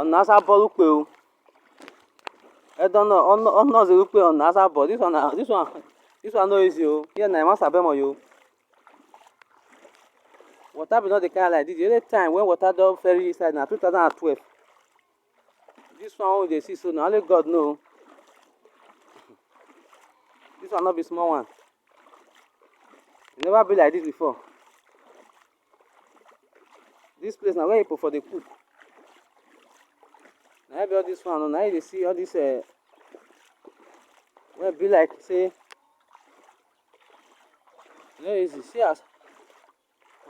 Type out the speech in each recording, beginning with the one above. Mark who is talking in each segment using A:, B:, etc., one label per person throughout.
A: On NASA ball I don't know. On not the look on NASA ball. This one no easy. Here na must have you. Water be not the kind like this. The only time when water don ferry inside na 2012. This one we dey see so na only God know. This one not be small one. It never be like this before. This place now where people for the cook. Now be all this one. Now you see all this where be like say no easy. See as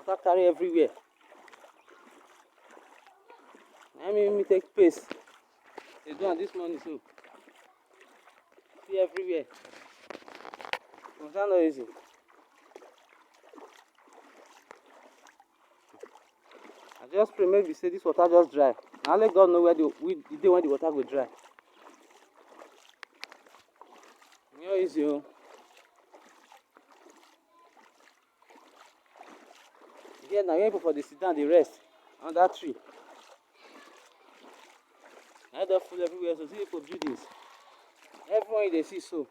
A: water carry everywhere. Now me take pace. They do on this morning so. See everywhere. It's not easy. I just pray maybe say this water just dry. Now let God know where the day when the water go dry. No easy. Here now people for the sit down, they rest on that tree. I don't full everywhere, so see people buildings. Everyone they see so.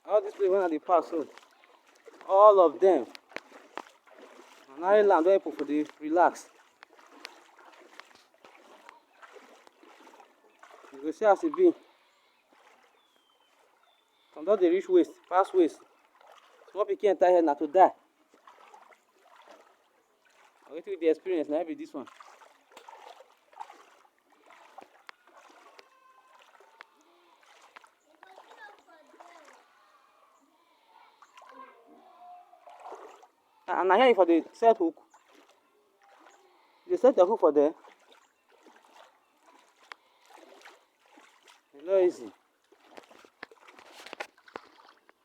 A: All this place when they pass so. All of them. And island where people for the relax. You go see as it be. Some don't they reach waist, pass waist. Small people enter here now to die. I wait with the experience now be this one. And I hear for the set hook. They set the hook for there. It's not easy.